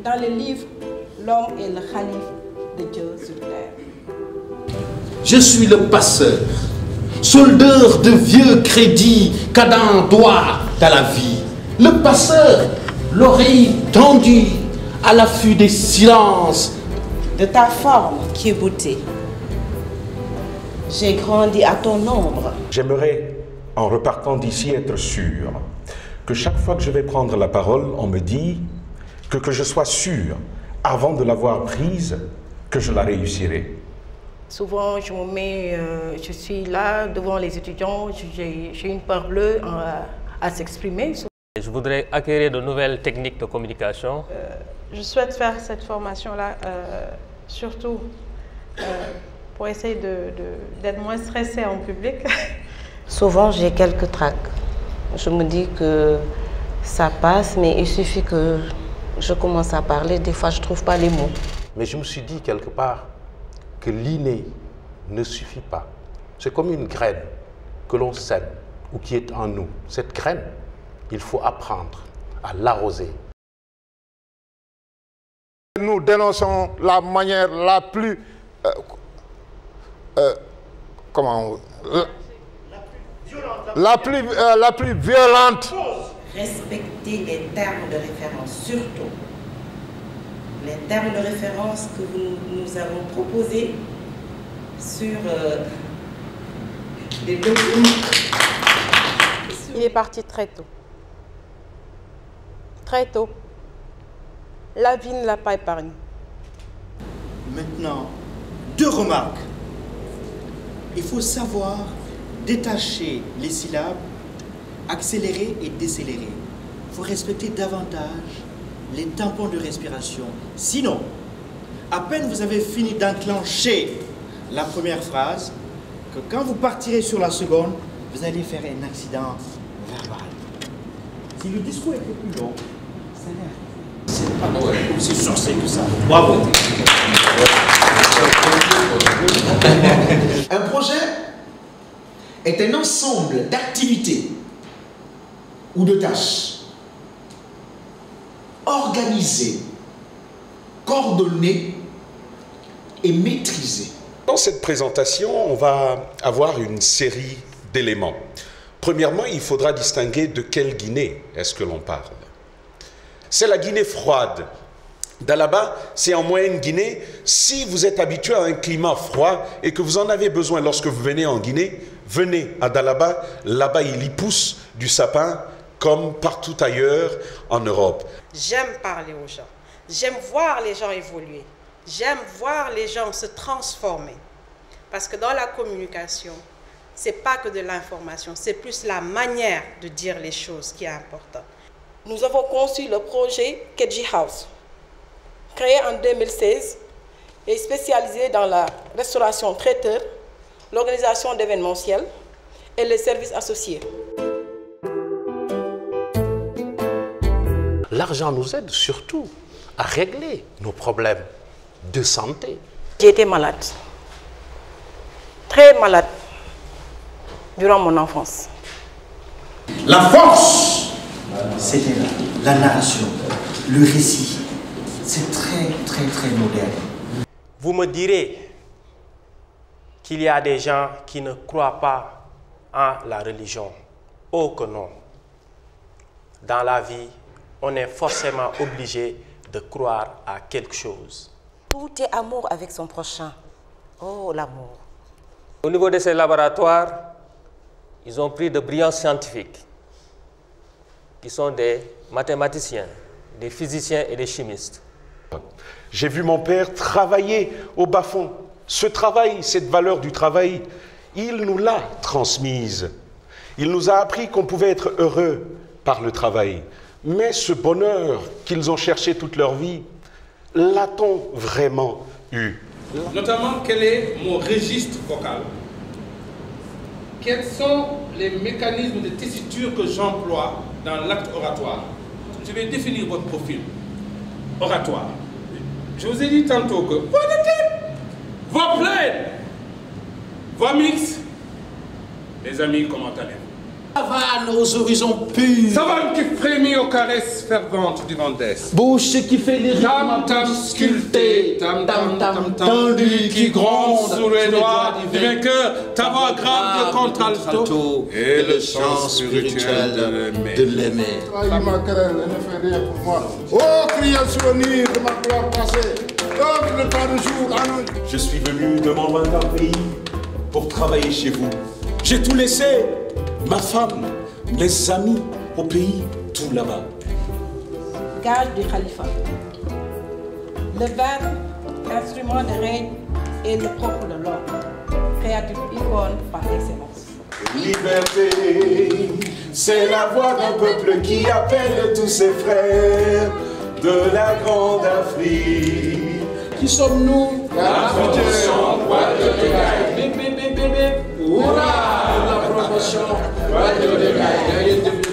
dans le livre L'homme est le khalife de Dieu sur terre. Je suis le passeur, soldeur de vieux crédits qu'Adam doit à la vie. Le passeur, l'oreille tendue à l'affût des silences. De ta forme qui est beauté, j'ai grandi à ton ombre. J'aimerais, en repartant d'ici, être sûr que chaque fois que je vais prendre la parole, on me dit que je sois sûr, avant de l'avoir prise, que je la réussirai. Souvent, je suis là devant les étudiants, j'ai une peur bleue à s'exprimer. Je voudrais acquérir de nouvelles techniques de communication. Je souhaite faire cette formation-là, surtout pour essayer d'être moins stressée en public. Souvent, j'ai quelques tracs. Je me dis que ça passe, mais il suffit que je commence à parler. Des fois, je ne trouve pas les mots. Mais je me suis dit quelque part que l'inné ne suffit pas. C'est comme une graine que l'on sème ou qui est en nous. Cette graine, il faut apprendre à l'arroser. Nous dénonçons la manière la plus... la plus violente. Respectez les termes de référence, surtout. Les termes de référence que nous avons proposés sur des documents. Il est parti très tôt. Très tôt. La vie ne l'a pas épargné. Maintenant, 2 remarques. Il faut savoir détacher les syllabes, accélérer et décélérer. Il faut respecter davantage les tampons de respiration. Sinon, à peine vous avez fini d'enclencher la première phrase, que quand vous partirez sur la seconde, vous allez faire un accident verbal. Si le discours était plus long, ça n'arrive. C'est pas aussi sorcier que ça. Bravo. Un projet est un ensemble d'activités ou de tâches organisées, coordonnées et maîtrisées. Dans cette présentation, on va avoir une série d'éléments. Premièrement, il faudra distinguer de quelle Guinée est-ce que l'on parle. C'est la Guinée froide. Dalaba, c'est en moyenne Guinée. Si vous êtes habitué à un climat froid et que vous en avez besoin lorsque vous venez en Guinée, venez à Dalaba. Là-bas, il y pousse du sapin comme partout ailleurs en Europe. J'aime parler aux gens. J'aime voir les gens évoluer. J'aime voir les gens se transformer. Parce que dans la communication, ce n'est pas que de l'information, c'est plus la manière de dire les choses qui est importante. Nous avons conçu le projet Kedji House, créé en 2016 et spécialisé dans la restauration traiteur, l'organisation d'événementiels et les services associés. L'argent nous aide surtout à régler nos problèmes de santé. J'ai été malade, très malade, durant mon enfance. La force, c'était la narration, le récit. C'est très moderne. Vous me direz qu'il y a des gens qui ne croient pas en la religion. Oh que non. Dans la vie, on est forcément obligé de croire à quelque chose. Tout est amour avec son prochain. Oh, l'amour. Au niveau de ces laboratoires, ils ont pris de brillants scientifiques qui sont des mathématiciens, des physiciens et des chimistes. J'ai vu mon père travailler au bas-fond. Ce travail, cette valeur du travail, il nous l'a transmise. Il nous a appris qu'on pouvait être heureux par le travail. Mais ce bonheur qu'ils ont cherché toute leur vie, l'a-t-on vraiment eu? Notamment, quel est mon registre vocal? Quels sont les mécanismes de tessiture que j'emploie dans l'acte oratoire? Je vais définir votre profil oratoire. Je vous ai dit tantôt que voix de tête, voix pleine, voix mixte. Les amis, comment allez-vous? Savane aux horizons purs. Savane qui frémit aux caresses ferventes du vent d'Est. Bouche qui fait les tam tam sculpté, tam tam tam tendu, qui gronde sous les doigts du vainqueur, ta voix grave de contralto et le chant spirituel de l'aimer. Il m'accrèle, elle ne fait rien pour moi. Oh, criant souvenir de ma gloire passée. Comme le temps de jour à nous. Je suis venu de mon lointain pays pour travailler chez vous. J'ai tout laissé, ma femme, mes amis au pays, tout là-bas. Gage du Khalifa. Le verbe, instrument de règne, est le propre de l'homme, créature icône par excellence. Liberté, c'est la voix d'un peuple qui appelle tous ses frères de la grande Afrique. Qui sommes-nous? La promotion, Radio de Gaï. Hurrah! La promotion, Radio de Gaï.